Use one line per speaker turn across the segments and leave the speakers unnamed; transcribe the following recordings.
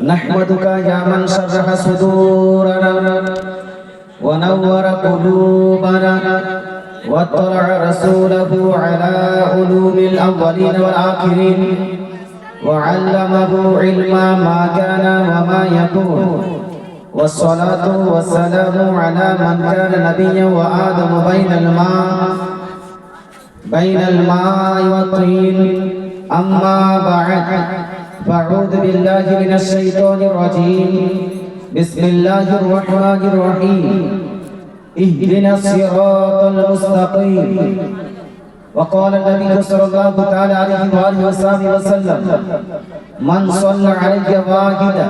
نحمدك يا من شرح صدورنا ونور قلوبنا واطلع رسوله على علوم الأولين والآخرين وعلمه علما ما كان وما يكون والصلاة والسلام على من كان نبيا وآدم بين الماء والطين أما بعد فأعوذ بالله من الشيطان الرجيم بسم الله الرحمن الرحيم اهدنا الصراط المستقيم وقال النبي صلى الله تعالى عليه وآله وسلم من صلى علي واحدا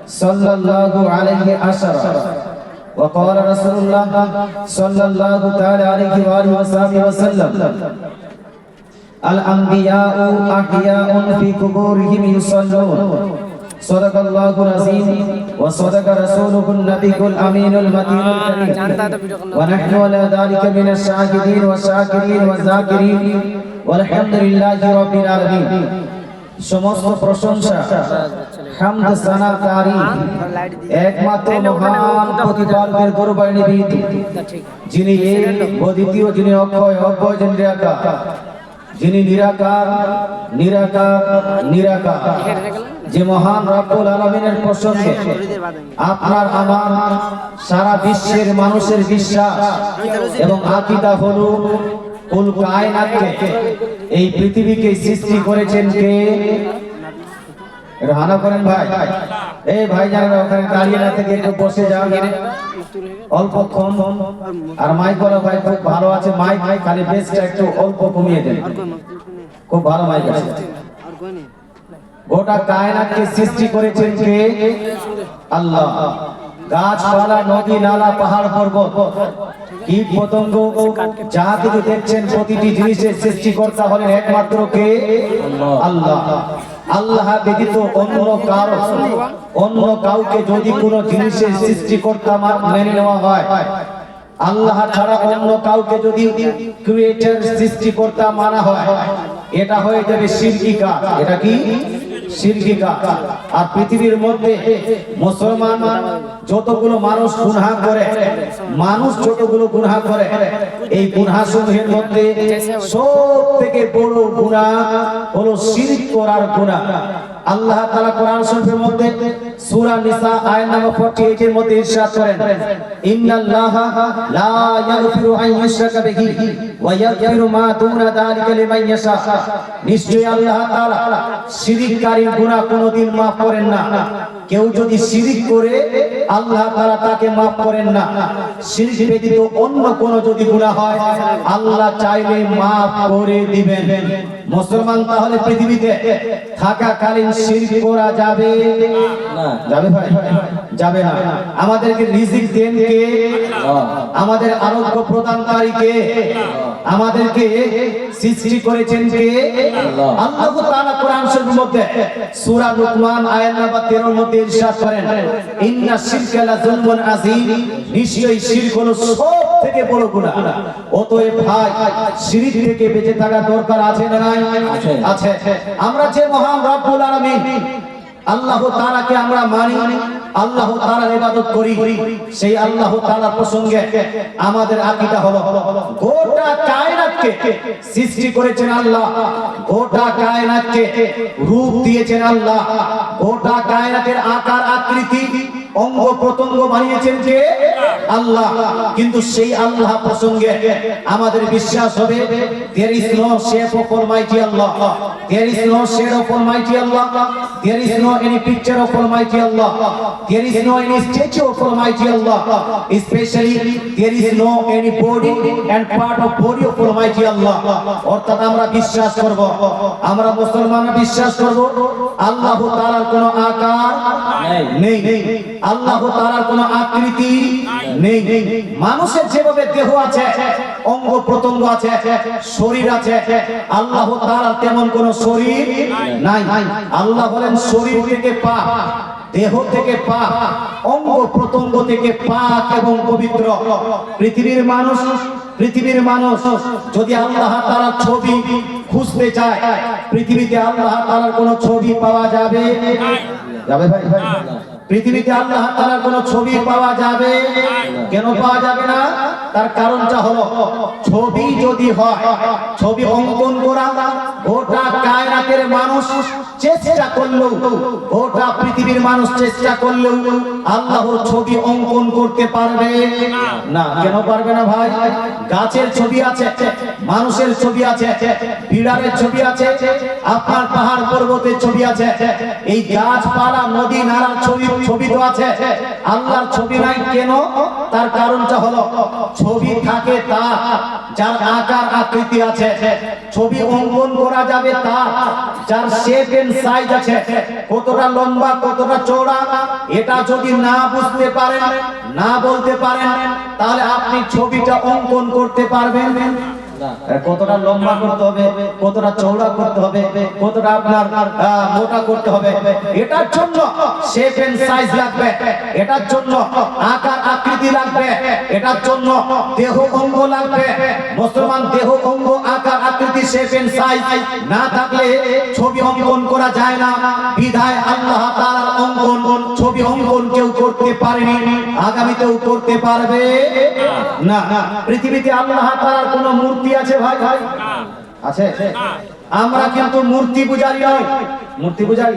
صلى الله عليه عشرا وقال رسول الله صلى الله تعالى عليه وآله وسلم الأنبياء أحياء في قبورهم يصلون صدق الله العظيم وصدق رسوله النبي الأمين المتين الكريم ونحن على ذلك من الشاهدين والشاكرين والذاكرين والحمد لله رب العالمين সমস্ত প্রশংসা হামদ সানা তারিফ একমাত্র মহান প্রতিপালকের দরবারে নিবেদিত যিনি এক অদ্বিতীয় যিনি অক্ষয় অব্যয় যিনি নিরাকার যিনি নিরাকার নিরাকার নিরাকার যে মহান রব্বুল আলামিনের প্রসঙ্গে আপনার আমার সারা বিশ্বের মানুষের বিশ্বাস এবং আকীদা হলো কুল কায়নাতকে এই পৃথিবীকে সৃষ্টি করেছেন কে? রানা করেন ভাই, এই ভাই যারা ওখানে দাঁড়িয়ে না থেকে একটু বসে যান অল্পক্ষণ। আর মাইক বলো ভাই খুব ভালো আছে, মাইক খালি বেসটা একটু অল্প কমিয়ে দেন, খুব ভালো মাইক আছে। গোটা কায়নাতকে সৃষ্টি করেছেন কে? আল্লাহ। গাছপালা, নদী, নালা, পাহাড়, পর্বত, কীট পতঙ্গ যা কিছু দেখছেন প্রতিটি জিনিসের সৃষ্টিকর্তা হলেন একমাত্র কে? আল্লাহ। আল্লাহ ব্যতীত অন্য কাউকে যদি কোনো জিনিসের সৃষ্টিকর্তা মেনে নেওয়া হয়, আল্লাহ ছাড়া অন্য কাউকে যদি ক্রিয়েটর সৃষ্টিকর্তা মানা হয়, এটা হয়ে যাবে শিরকি কাজ। এটা কি? শিরকি কাজ। আর পৃথিবীর মধ্যে মুসলমান যতগুলো মানুষ গুনাহ করে, এই গুনাহসমূহের মধ্যে সবথেকে বড় গুনাহ হলো শিরক করার গুনাহ। আল্লাহ তাআলা কোরআন শরীফের মধ্যে সূরা নিসা আয়াত নম্বর 48 এর মধ্যে ইরশাদ করেন, ইন্নাল্লাহা লা ইয়াগফিরু আন ইউশরাকা বিহি ওয়া ইয়াগফিরু মা দুনা যালিকা লিমান ইয়াশা। নিশ্চয়ই আল্লাহ তাআলা শিরককারীর গুনাহ কোনদিন maaf করেন না। কেউ যদি শিরক করে আল্লাহ তাআলা তাকে maaf করেন না। শিরক ব্যতীত অন্য কোন যদি গুনাহ হয় আল্লাহ চাইলে maaf করে দিবেন। মুসলমান তাহলে পৃথিবীতে থাকাকালীন শিরক করা যাবে না? যাবে ভাই? যাবে না। আমাদেরকে রিজিক দেন কে? আমাদের আরোগ্য প্রদানকারী কে? আমাদেরকে সৃষ্টি করেছেন কে? আল্লাহ তাআলা কোরআন শরীফের মধ্যে সূরা লুকমান আয়াত নম্বর 13 এর মধ্যে ইরশাদ করেন, ইন্না শিরকা লা যুলমুন আযীম। নিশ্চয়ই শিরক হলো সবথেকে বড় গুনাহ। অতএব ভাই শিরক থেকে বেঁচে থাকা দরকার আছে না নাই? আছে। আমরা যে মহান রব্বুল আলামিন আল্লাহ তাআলাকে আমরা মানি, আল্লাহ তাআলার ইবাদত করি, সেই আল্লাহ তাআলার প্রসঙ্গে আমাদের আকীদা হলো গোটা কায়নাতকে সৃষ্টি করেছেন আল্লাহ, গোটা কায়নাতকে রূপ দিয়েছেন আল্লাহ, গোটা কায়নাতের আকার আকৃতি অঙ্গ প্রত্যঙ্গ বানিয়েছেন কে? আল্লাহ। কিন্তু সেই আল্লাহ প্রসঙ্গে আমাদের বিশ্বাস হবে, there is no shape of Almighty Allah, there is no shade of Almighty Allah, there is no any picture of Almighty Allah, there is no any statue of Almighty Allah, especially there is no any body and part of body of Almighty Allah. অর্থাৎ আমরা বিশ্বাস করব, আমরা মুসলমানরা বিশ্বাস করব আল্লাহ তাআলার কোনো আকার নেই, আল্লাহ তাআলার কোনো আকৃতি নেই। মানুষের যেভাবে দেহ আছে, অঙ্গ প্রত্যঙ্গ আছে, শরীর আছে, আল্লাহ তাআলার তেমন কোনো শরীর নাই। আল্লাহ বলেন শরীর থেকে পাক, দেহ থেকে পাক, অঙ্গ প্রত্যঙ্গ থেকে পাক এবং পবিত্র। পৃথিবীর মানুষ যদি আল্লাহ তাআলার ছবি খুঁজতে চায়, পৃথিবীতে আল্লাহ তাআলার কোনো ছবি পাওয়া যাবে যাবে ভাই? পৃথিবীতে আল্লাহ তাআলার কোনো ছবি পাওয়া যাবে? কেন পাওয়া যাবে না? তার কারণটা হলো ছবি যদি হয়, ছবি অঙ্কন করা গোটা কায়নাতের মানুষ চেষ্টা করলেও, গোটা পৃথিবীর মানুষ চেষ্টা করলেও আল্লাহর ছবি অঙ্কন করতে পারবে না। কেন পারবে না ভাই? গাছের ছবি আছে, মানুষের ছবি আছে, বিড়ালের ছবি আছে, আপনার পাহাড় পর্বতের ছবি আছে, এই গাছপালা নদী নালার ছবি তো আছে, আল্লাহর ছবি নাই কেন? তার কারণটা হলো ছবি থাকে তার যার আকার আকৃতি আছে, ছবি অঙ্কন করা যাবে তার যার শেপ এন্ড সাইজ আছে, কতটা লম্বা কতটা চওড়া, এটা যদি না বুঝতে পারেন, না বলতে পারেন, তাহলে আপনি ছবিটা অঙ্কন করতে পারবেন না। কতটা লম্বা করতে হবে, কতটা চওড়া করতে হবে, কতটা আপনার মোটা করতে হবে, এটার জন্য শেপ এন্ড সাইজ লাগবে, এটার জন্য আকার আকৃতি লাগবে, এটার জন্য দেহ অঙ্গ লাগবে। মুসলমান দেহ অঙ্গ আকার আকৃতি শেপ এন্ড সাইজ না থাকলে ছবি অঙ্কন করা যায় না। বিধায় আল্লাহ তাআলার অঙ্কন ছবি অঙ্কন কেউ করতে পারেনি, আগামীতেও করতে পারবে না। পৃথিবীতে আল্লাহ তাআলার কোনো মূর্তি আছে ভাই? ভাই আছে? আমরা কিন্তু মূর্তি পূজারী নই। মূর্তি পূজারী?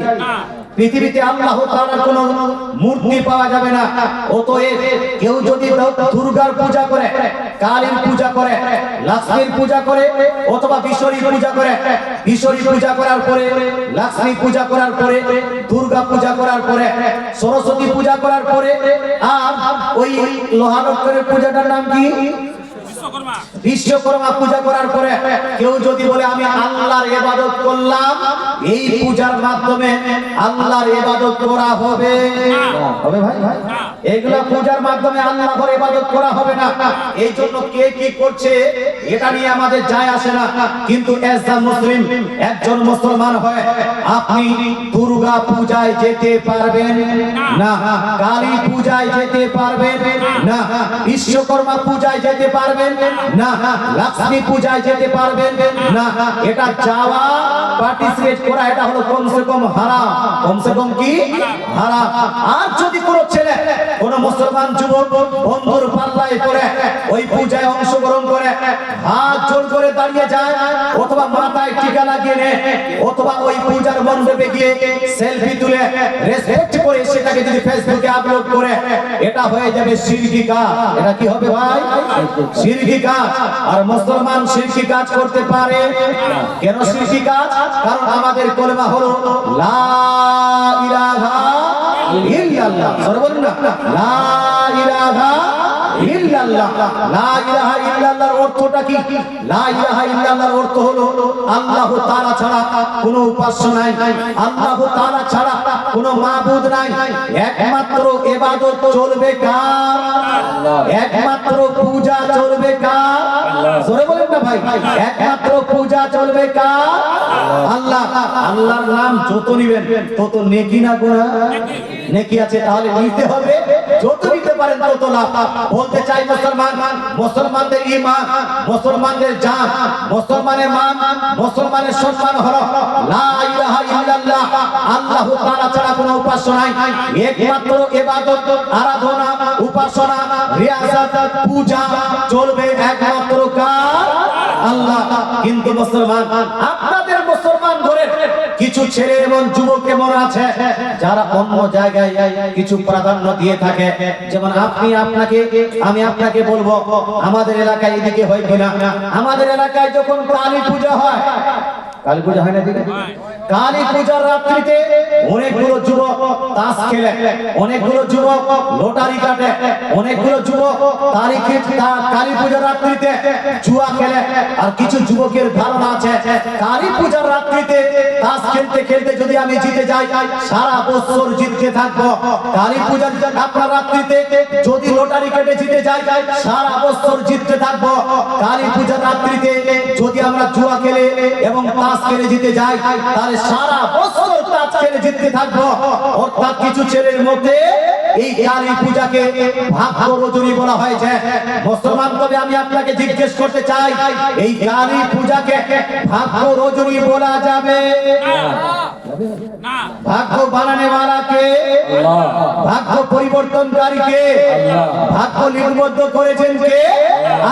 পৃথিবীতে আল্লাহ তাআলার কোনো মূর্তি পাওয়া যাবে না। অতএব কেউ যদি দুর্গার পূজা করে, কালীর পূজা করে, লক্ষ্মীর পূজা করে, অথবা বিশ্বরী পূজা করে, বিশ্বরী পূজা করার পরে, লক্ষ্মী পূজা করার পরে, দুর্গা পূজা করার পরে, সরস্বতী পূজা করার পরে, আর ওই লোহালক্ষ্মীর পূজাটার নাম কি? বিশ্বকর্মা পূজা করার পরে কেউ যদি বলে আমি আল্লাহর ইবাদত করলাম, এই পূজার মাধ্যমে আল্লাহর ইবাদত করা হবে? হবে ভাই? ভাই এগুলা পূজার মাধ্যমে আল্লাহর ইবাদত করা হবে না। এই জন্য কে কি করছে এটা নিয়ে আমাদের যায় আসে না। কিন্তু এজ আ মুসলিম, একজন মুসলমান হয়ে আপনি দুর্গা পূজায় যেতে পারবেন না, কালী পূজায় যেতে পারবেন না, বিশ্বকর্মা পূজায় যেতে পারবেন না, লক্ষ্মী পূজায় যেতে পারবেন না। এটা যাওয়া, পার্টিসিপেট করা, এটা হলো কমসে কম হারাম। কমসে কম কি? হারাম। আর যদি কোনো ছেলে, কোন মুসলমান যুবক বন্ধুর পাল্লায় পড়ে ওই পূজায় অংশগ্রহণ করে, হাত জোর করে দাঁড়িয়ে যায়, অথবা মাথায় টিকা লাগিয়ে নেয়, অথবা ওই পূজার মণ্ডপে গিয়ে সেলফি তুলে রেসপেক্ট করে সেটাকে যদি ফেসবুকে আপলোড করে, এটা হয়ে যাবে শিরকি কাজ। এটা কি হবে ভাই? শিরকি কাজ। আর মুসলমান শিরকি কাজ করতে পারে? কেন শিরকি কাজ? কারণ আমাদের কলেমা হলো লা ইলাহা ইল্লাল্লাহ। সবাই বলুন না, লা ইলাহা ইল্লাল্লাহ। লা ইলাহা ইল্লাল্লাহর অর্থটা কি? লা ইলাহা ইল্লাল্লাহর অর্থ হলো আল্লাহ তাআলা ছাড়া কোনো উপাস্য নাই, আল্লাহ তাআলা ছাড়া কোনো মাবুদ নাই। একমাত্র ইবাদত চলবে কার? একমাত্র পূজা চলবে কার? জোরে বলেন না ভাই। একমাত্র পূজা চলবে কার? আল্লাহ। আল্লাহর নাম যত নিবেন তত নেকি না গুনাহ? নেকি আছে, তাহলে নিতে হবে, যত নিতে পারেন তত লাভ। বলতে চাই মুসলমান, মুসলমানদের ঈমান, মুসলমানদের জান, মুসলমানের মান, মুসলমানের সম্মান হলো লা ইলাহা ইল্লাল্লাহ। আল্লাহ তাআলা ছাড়া কোনো উপাস্য নাই। একমাত্র ইবাদত, আরাধনা, উপাসনা, রিয়াজত, পূজা চলবে একমাত্র কার? আল্লাহ। কিন্তু মুসলমান, আপনাদের মুসলমান ঘরে কিছু ছেলে এবং যুবক এমন আছে যারা অন্য জায়গায় কিছু প্রাধান্য দিয়ে থাকে। যেমন আমি আপনাকে বলবো, আমাদের এলাকায় এদিকে হয় কিনা, আমাদের এলাকায় যখন কালী পূজা হয়, কালী পূজা হয় না দিদি? কালী পূজার রাত্রিতে অনেকগুলো যুবক তাস খেলে, অনেকগুলো যুবক লটারি কাটে, অনেকগুলো যুবক কালী পূজার রাত্রিতে জুয়া খেলে। আর কিছু যুবকের ধারণা আছে কালী পূজার রাত্রিতে তাস খেলতে খেলতে যদি আমি জিতে যাই, সারা বছর জিততে থাকবো। কালী পূজার আপনার রাত্রিতে যদি লটারি কেটে জিতে যাই, সারা বছর জিততে থাকবো। কালী পূজার রাত্রিতে যদি আমরা জুয়া খেলে এবং তাস খেলে জিতে যাই, তাহলে সারা বছর তাস খেলে জিততে থাকবো। অর্থাৎ কিছু ছেলের মধ্যে এই কালী পূজাকে ভাগ্য রজনী বলা হয়েছে। মুসলমান, তবে আমি আপনাকে জিজ্ঞেস করতে চাই, এই কালী পূজাকে ভাগ্য রজনী বলা যাবে?
না
ভাগ্য বানানে वाला কে?
আল্লাহ।
ভাগ্য পরিবর্তনকারী কে?
আল্লাহ।
ভাগ্য লিপিবদ্ধ করেছেন কে?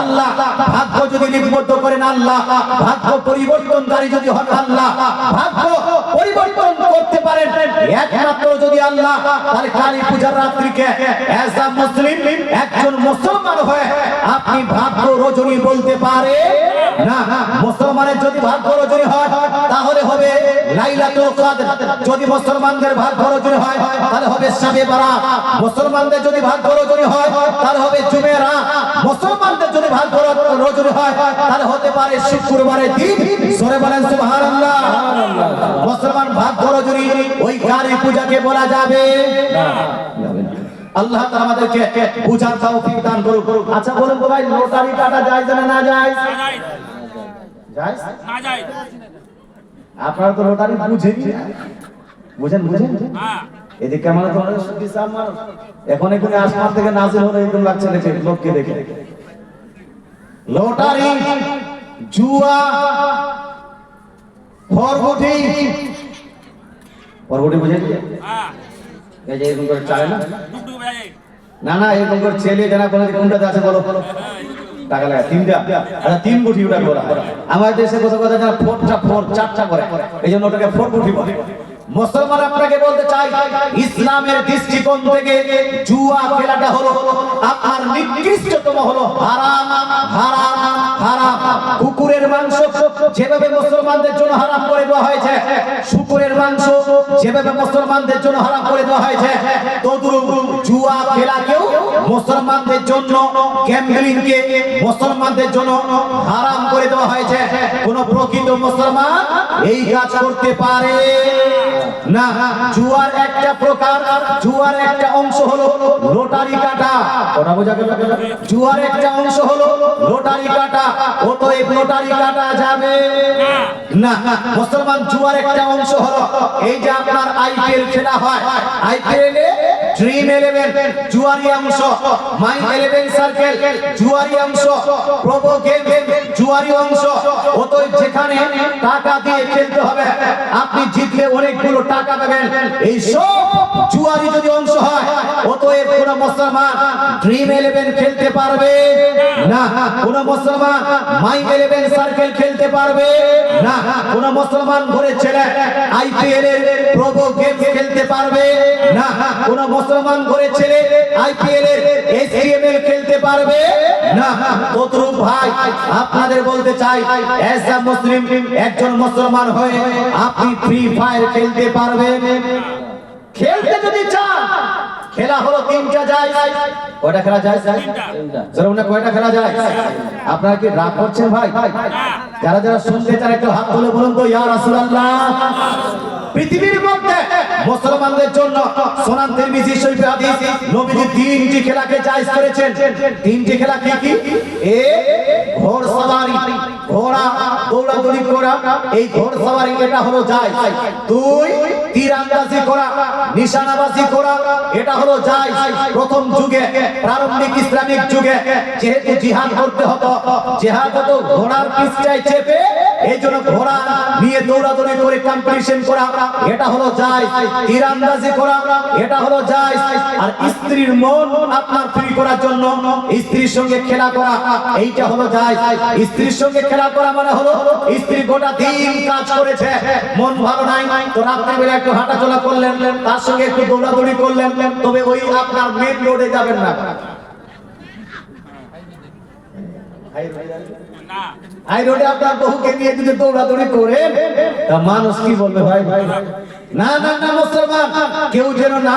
আল্লাহ। ভাগ্য যদি লিপিবদ্ধ করেন আল্লাহ, ভাগ্য পরিবর্তনকারী যদি হন আল্লাহ, ভাগ্য পরিবর্তন করতে পারেন একমাত্র যদি আল্লাহ, তাহলে কালী পূজার রাত্রিকে অ্যাজ আ মুসলিম, একজন মুসলমান হয়ে আপনি ভাগ্য রজনী বলতে পারে না। মুসলমানের যদি ভাগ্য রজনী হয় তাহলে হবে লাইলাতুল কদর, যদি মুসলমানদের ভাগ্য রজনী হয় তাহলে হবে শবে বারাত, মুসলমানদের যদি ভাগ্য রজনী হয় তাহলে হবে জুমেরা, মুসলমানদের যদি ভাগ্য রজনী হয় তাহলে হতে পারে শুক্রবারের দিন। জোরে বলেন সুবহানাল্লাহ। মুসলমান ভাগ্য রজনী ওই কালী পূজাকে বলা যাবে না। আল্লাহ তাআলা আমাদেরকে বুঝার তৌফিক দান করুন। আচ্ছা বলুন তো ভাই, লটারি কাটা যায় না না যায়? যায়
না যায়
আপনারা তো লটারি বুঝেন, বুঝেন বুঝেন
হ্যাঁ
এদিকে কেমন তোমাদের সুখী সাম মানুষ এখন এখানে আসমান থেকে নাজিল হলো এরকম লাগছে দেখে লোককে দেখে। লটারি, জুয়া, ফরগটি, ফরগটি বুঝেন?
হ্যাঁ
এই যে এরকম করে চায় না,
ডুবডুব বাজে
না না এরকম করে ছেলে জানা কোনো কোনটাতে আছে বলো টাকা লাগা তিনটা, আচ্ছা তিন গুটি ওটা বলা হয়। আমার দেশে কত কথা জানা ফোরটা ফোর চারটা করে, এই জন্য ওটাকে ফোর গুটি বলে। মুসলমান আপনাকে বলতে চাই, ইসলামের দৃষ্টিকোণ থেকে জুয়া খেলাটা হলো আপনার নিকৃষ্টতম, হলো হারাম হারাম হারাম। কুকুরের মাংস যেভাবে মুসলমানদের জন্য হারাম করে দেওয়া হয়েছে, শুকুরের মাংস যেভাবে মুসলমানদের জন্য হারাম করে দেওয়া হয়েছে, তদ্রূপ জুয়া খেলাকেও মুসলমানদের জন্য, গ্যাম্বলিংকে মুসলমানদের জন্য হারাম করে দেওয়া হয়েছে। কোন প্রকৃত মুসলমান এই কাজ করতে পারে না। জুয়ার একটা প্রকার, জুয়ার একটা অংশ হলো লটারি কাটা, কথা বোঝা গেল? জুয়ার একটা অংশ হলো লটারি কাটা, অতএব লটারি কাটা যাবে না। মুসলমান জুয়ার একটা অংশ হলো এই যে আপনার আইপিএল খেলা হয়, আইপিএল এ ড্রিম 11 জুয়ারি অংশ, মাই 11 সার্কেল জুয়ারি অংশ, প্রোবো গেম জুয়ারি অংশ। অতএব যেখানে টাকা দিয়ে খেলতে হবে, আপনি জিতলে অনেকগুলো টাকা পাবেন, এই সব জুয়ারি যদি অংশ হয়, অতএব কোন মুসলমান ড্রিম 11 খেলতে পারবে না, কোন মুসলমান মাই 11 সার্কেল খেলতে পারবে না, কোন মুসলমান ঘরে ছেলে আইপিএল এর প্রোবো গেম খেলতে পারবে না, কোন মুসলমান ঘরে ছেলে আইপিএল এর এসটিএমএল খেলতে পারবে না। তদ্রূপ ভাই আপনাদের বলতে চাই, অ্যাজ আ মুসলিম, একজন মুসলমান হয়ে আপনি ফ্রি ফায়ার খেলতে পারবেন। খেলতে যদি চান, খেলা হলো তিনটা যায়, কয়টা খেলা যায়? জোরে বলেন কয়টা খেলা যায়? আপনারা কি রাগ করছেন ভাই? যারা যারা শুনতে চান একটু হাত তুলে বলুন তো ইয়া রাসূলুল্লাহ। পৃথিবীর মধ্যে মুসলমানদের জন্য সুনান তিরমিজি শরীফে হাদিস, নবীজি তিনটি খেলাকে জায়েজ করেছেন। তিনটি খেলা কি কি? এক ঘোড়সওয়ারি, ঘোড়া দৌড়াদৌড়ি করা, এই ঘোড়সওয়ারি এটা হলো জায়েজ। দুই তীরন্দাজি করা, নিশানাবাজি করা, এটা হলো জায়েজ। প্রথম যুগে, প্রারম্ভিক ইসলামিক যুগে যেহেতু জিহাদ করতে হতো, জিহাদ হতো ঘোড়ার পিঠে চেপে, এইজন্য ঘোড়া নিয়ে দৌড়াদৌড়ি করে কম্পিটিশন করা, এটা হলো জায়েজ। তীরন্দাজি করা, এটা হলো জায়েজ। আর স্ত্রীর মন আপনার ফ্রি করার জন্য স্ত্রীর সঙ্গে খেলা করা, এইটা হলো জায়েজ। স্ত্রীর সঙ্গে খেলা করা মানে হলো স্ত্রী গোটা দিন কাজ করেছে, মন ভালো নাই, তো রাত্রিবেলা একটু হাঁটাচলা করলেন, তার সঙ্গে একটু দৌড়াদৌড়ি করলেন, তবে ওই আপনার মেন রোডে যাবেন না।
না
হাই রোডে আপনার বহুকে নিয়ে যদি দৌড়াদৌড়ি করেন, তা মানুষ কি বলবে ভাই? না না না, মুসলমান কেউ যেন না